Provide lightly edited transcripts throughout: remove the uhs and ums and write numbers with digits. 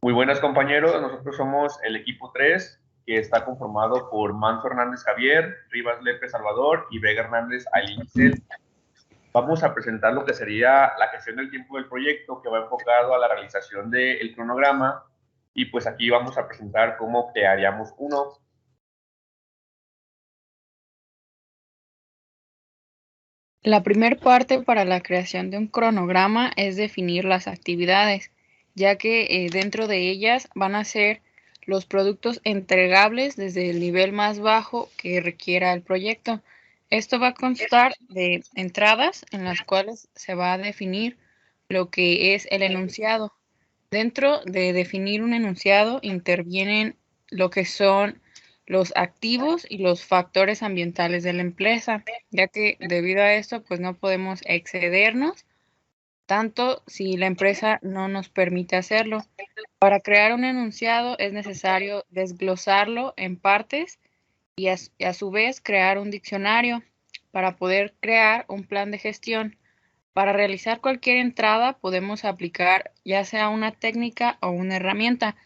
Muy buenas, compañeros. Nosotros somos el equipo 3, que está conformado por Manso Hernández Javier, Rivas Lepe Salvador y Vega Hernández Aileen Giselle. Vamos a presentar lo que sería la gestión del tiempo del proyecto, que va enfocado a la realización del cronograma. Y pues aquí vamos a presentar cómo crearíamos uno. La primera parte para la creación de un cronograma es definir las actividades, ya que dentro de ellas van a ser los productos entregables desde el nivel más bajo que requiera el proyecto. Esto va a constar de entradas en las cuales se va a definir lo que es el enunciado. Dentro de definir un enunciado intervienen lo que son los activos y los factores ambientales de la empresa, ya que debido a esto, pues no podemos excedernos, tanto si la empresa no nos permite hacerlo. Para crear un enunciado es necesario desglosarlo en partes y a su vez crear un diccionario para poder crear un plan de gestión. Para realizar cualquier entrada podemos aplicar ya sea una técnica o una herramienta.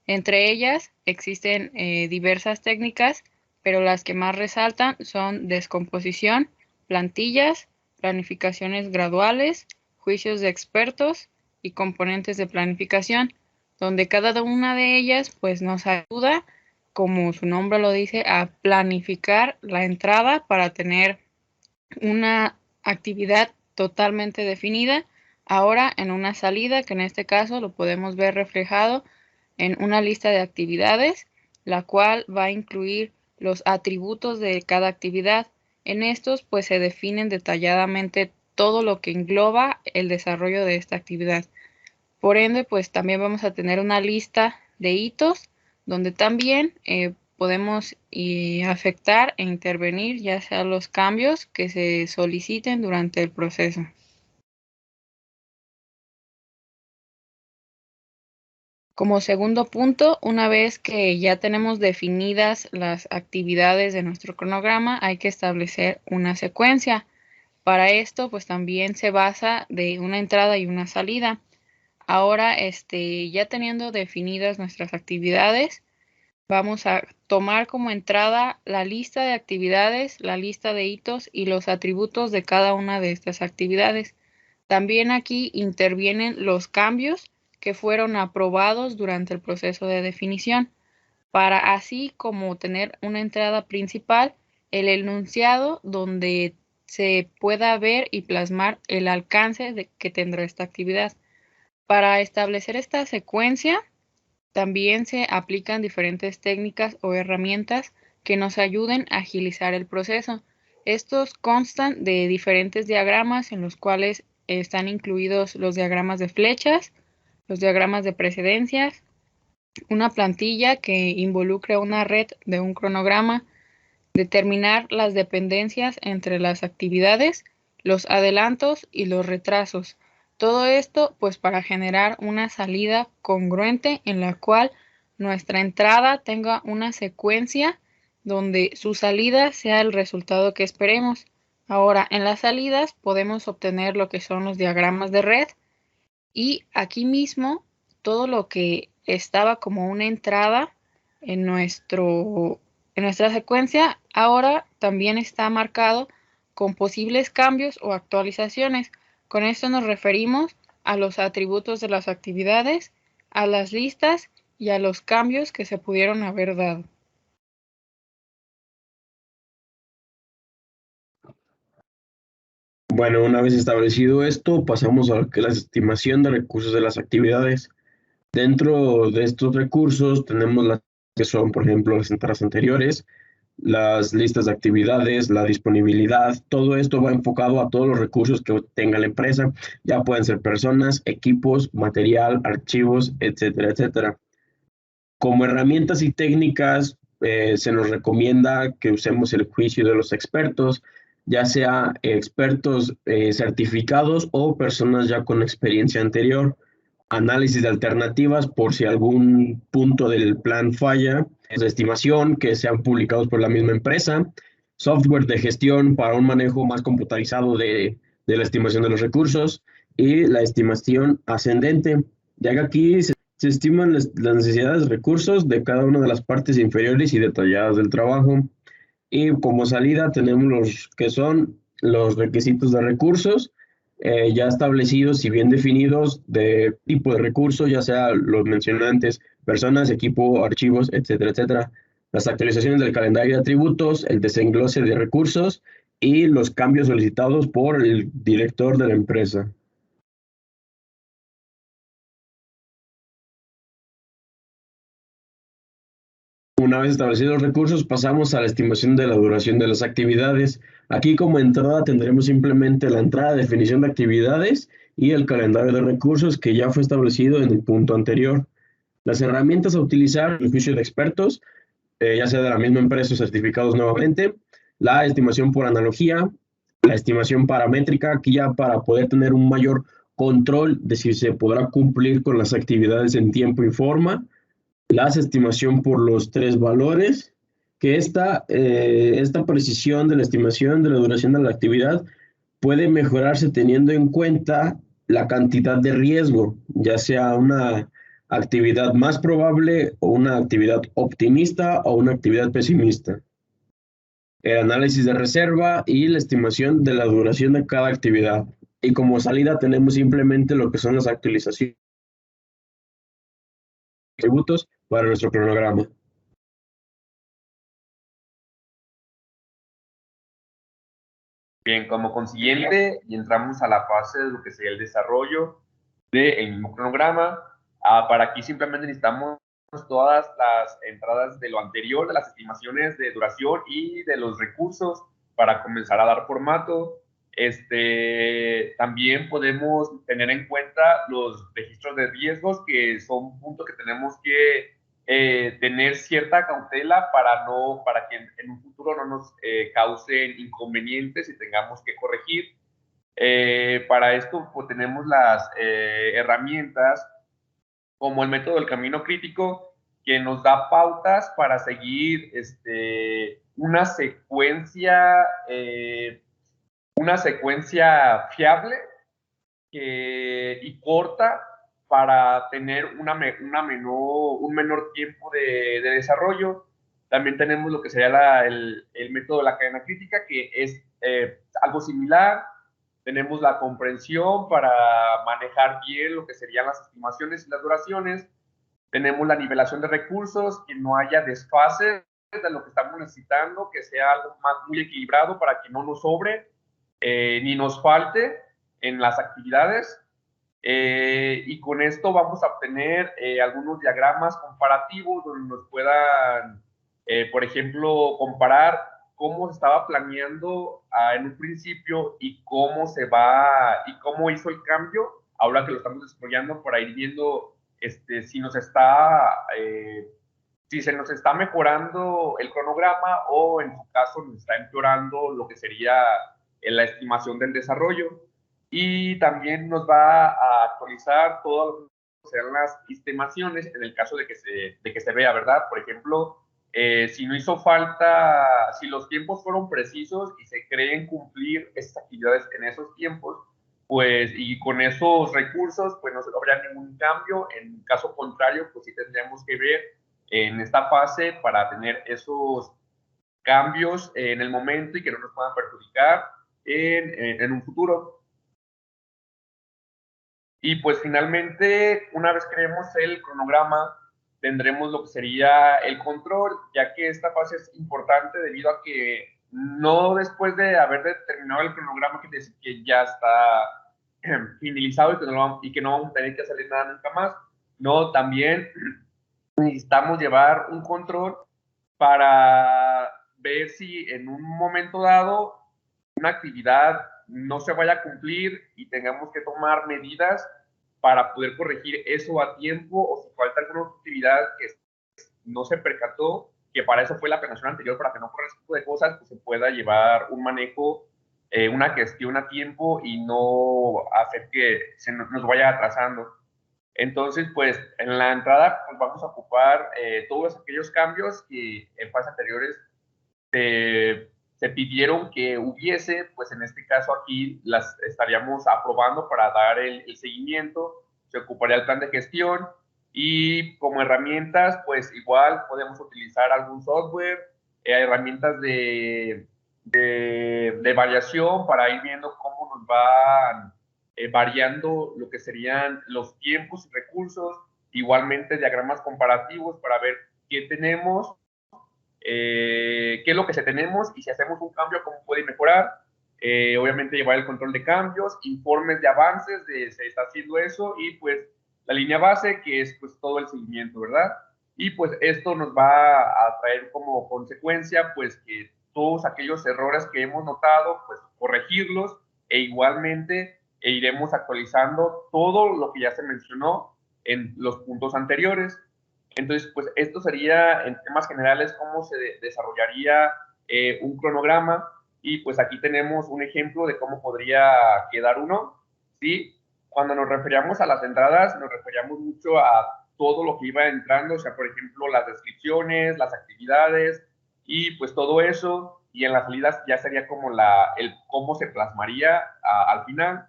Entre ellas existen diversas técnicas, pero las que más resaltan son descomposición, plantillas, planificaciones graduales, juicios de expertos y componentes de planificación, donde cada una de ellas pues nos ayuda, como su nombre lo dice, a planificar la entrada para tener una actividad totalmente definida, ahora en una salida, que en este caso lo podemos ver reflejado en una lista de actividades, la cual va a incluir los atributos de cada actividad. En estos, pues se definen detalladamente todo lo que engloba el desarrollo de esta actividad. Por ende, pues también vamos a tener una lista de hitos donde también podemos afectar e intervenir ya sea los cambios que se soliciten durante el proceso. Como segundo punto, una vez que ya tenemos definidas las actividades de nuestro cronograma, hay que establecer una secuencia. Para esto, pues también se basa de una entrada y una salida. Ahora, ya teniendo definidas nuestras actividades, vamos a tomar como entrada la lista de actividades, la lista de hitos y los atributos de cada una de estas actividades. También aquí intervienen los cambios que fueron aprobados durante el proceso de definición, para así como tener una entrada principal, el enunciado donde se pueda ver y plasmar el alcance que tendrá esta actividad. Para establecer esta secuencia, también se aplican diferentes técnicas o herramientas que nos ayuden a agilizar el proceso. Estos constan de diferentes diagramas en los cuales están incluidos los diagramas de flechas, los diagramas de precedencias, una plantilla que involucre una red de un cronograma, determinar las dependencias entre las actividades, los adelantos y los retrasos. Todo esto pues para generar una salida congruente en la cual nuestra entrada tenga una secuencia donde su salida sea el resultado que esperemos. Ahora, en las salidas podemos obtener lo que son los diagramas de red y aquí mismo todo lo que estaba como una entrada en nuestra secuencia ahora también está marcado con posibles cambios o actualizaciones. Con esto nos referimos a los atributos de las actividades, a las listas y a los cambios que se pudieron haber dado. Bueno, una vez establecido esto, pasamos a lo que es la estimación de recursos de las actividades. Dentro de estos recursos tenemos las que son, por ejemplo, las entradas anteriores, las listas de actividades, la disponibilidad. Todo esto va enfocado a todos los recursos que tenga la empresa. Ya pueden ser personas, equipos, material, archivos, etcétera, etcétera. Como herramientas y técnicas, se nos recomienda que usemos el juicio de los expertos, ya sea expertos certificados o personas ya con experiencia anterior, análisis de alternativas por si algún punto del plan falla, de estimación que sean publicados por la misma empresa, software de gestión para un manejo más computarizado de la estimación de los recursos y la estimación ascendente, ya que aquí Se estiman las necesidades de recursos de cada una de las partes inferiores y detalladas del trabajo. Y como salida tenemos los que son los requisitos de recursos, ya establecidos y bien definidos de tipo de recursos, ya sea los mencioné antes, personas, equipo, archivos, etcétera, etcétera. Las actualizaciones del calendario de atributos, el desenglose de recursos y los cambios solicitados por el director de la empresa. Una vez establecidos los recursos, pasamos a la estimación de la duración de las actividades. Aquí como entrada tendremos simplemente la entrada, definición de actividades y el calendario de recursos que ya fue establecido en el punto anterior. Las herramientas a utilizar, el juicio de expertos, ya sea de la misma empresa o certificados nuevamente, la estimación por analogía, la estimación paramétrica, aquí ya para poder tener un mayor control de si se podrá cumplir con las actividades en tiempo y forma, la estimación por los tres valores, que esta precisión de la estimación de la duración de la actividad puede mejorarse teniendo en cuenta la cantidad de riesgo, ya sea una actividad más probable o una actividad optimista o una actividad pesimista. El análisis de reserva y la estimación de la duración de cada actividad. Y como salida tenemos simplemente lo que son las actualizaciones de atributos para nuestro cronograma. Bien, como consiguiente, y entramos a la fase de lo que sería el desarrollo del mismo cronograma. Para aquí simplemente necesitamos todas las entradas de lo anterior, de las estimaciones de duración y de los recursos para comenzar a dar formato. También podemos tener en cuenta los registros de riesgos, que son un punto que tenemos que tener cierta cautela para que en un futuro no nos causen inconvenientes y tengamos que corregir. Para esto pues, tenemos las herramientas como el método del camino crítico, que nos da pautas para seguir una secuencia fiable y corta para tener un menor tiempo de desarrollo. También tenemos lo que sería el método de la cadena crítica, que es algo similar. Tenemos la comprensión para manejar bien lo que serían las estimaciones y las duraciones. Tenemos la nivelación de recursos, que no haya desfases de lo que estamos necesitando, que sea algo muy equilibrado para que no nos sobre ni nos falte en las actividades. Y con esto vamos a obtener algunos diagramas comparativos donde nos puedan, por ejemplo, comparar cómo se estaba planeando en un principio y cómo hizo el cambio ahora que lo estamos desarrollando, para ir viendo si se nos está mejorando el cronograma o en su caso nos está empeorando lo que sería la estimación del desarrollo. Y también nos va a actualizar todas las estimaciones en el caso de que se vea, ¿verdad? Por ejemplo, si no hizo falta, si los tiempos fueron precisos y se creen cumplir estas actividades en esos tiempos, pues, y con esos recursos, pues no habría ningún cambio. En caso contrario, pues sí tendríamos que ver en esta fase para tener esos cambios en el momento y que no nos puedan perjudicar en un futuro. Y pues finalmente, una vez creemos el cronograma, tendremos lo que sería el control, ya que esta fase es importante debido a que no después de haber determinado el cronograma quiere decir que ya está finalizado y que no vamos a tener que hacerle nada nunca más. No, también necesitamos llevar un control para ver si en un momento dado una actividad no se vaya a cumplir y tengamos que tomar medidas para poder corregir eso a tiempo, o si falta alguna actividad que no se percató, que para eso fue la planeación anterior, para que no ocurra ese tipo de cosas, pues se pueda llevar un manejo, una gestión a tiempo y no hacer que nos vaya atrasando. Entonces, pues en la entrada pues, vamos a ocupar todos aquellos cambios que en fases anteriores se pidieron que hubiese, pues en este caso aquí las estaríamos aprobando para dar el seguimiento. Se ocuparía el plan de gestión Y como herramientas, pues igual podemos utilizar algún software, herramientas de variación para ir viendo cómo nos van variando lo que serían los tiempos y recursos, igualmente diagramas comparativos para ver qué tenemos, qué es lo que tenemos y si hacemos un cambio, cómo puede mejorar. Obviamente llevar el control de cambios, informes de avances de se está haciendo eso y pues la línea base que es pues todo el seguimiento, ¿verdad? Y pues esto nos va a traer como consecuencia pues que todos aquellos errores que hemos notado pues corregirlos e igualmente iremos actualizando todo lo que ya se mencionó en los puntos anteriores. Entonces, pues esto sería en temas generales cómo se desarrollaría un cronograma y pues aquí tenemos un ejemplo de cómo podría quedar uno, ¿sí? Cuando nos referíamos a las entradas, nos referíamos mucho a todo lo que iba entrando, o sea, por ejemplo, las descripciones, las actividades y pues todo eso, y en las salidas ya sería como el cómo se plasmaría al final,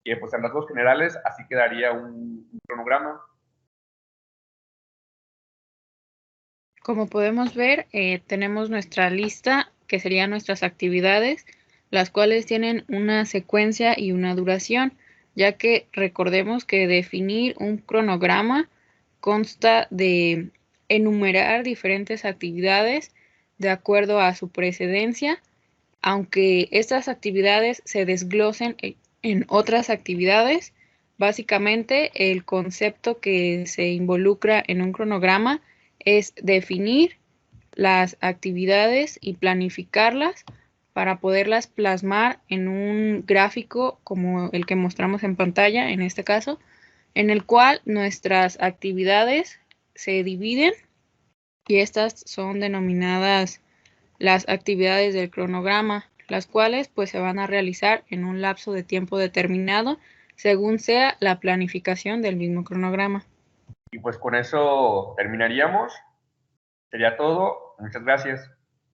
que pues en rasgos generales así quedaría un cronograma. Como podemos ver, tenemos nuestra lista, que serían nuestras actividades, las cuales tienen una secuencia y una duración, ya que recordemos que definir un cronograma consta de enumerar diferentes actividades de acuerdo a su precedencia, aunque estas actividades se desglosen en otras actividades. Básicamente, el concepto que se involucra en un cronograma es definir las actividades y planificarlas para poderlas plasmar en un gráfico como el que mostramos en pantalla, en este caso, en el cual nuestras actividades se dividen y estas son denominadas las actividades del cronograma, las cuales pues se van a realizar en un lapso de tiempo determinado según sea la planificación del mismo cronograma. Y pues con eso terminaríamos. Sería todo. Muchas gracias.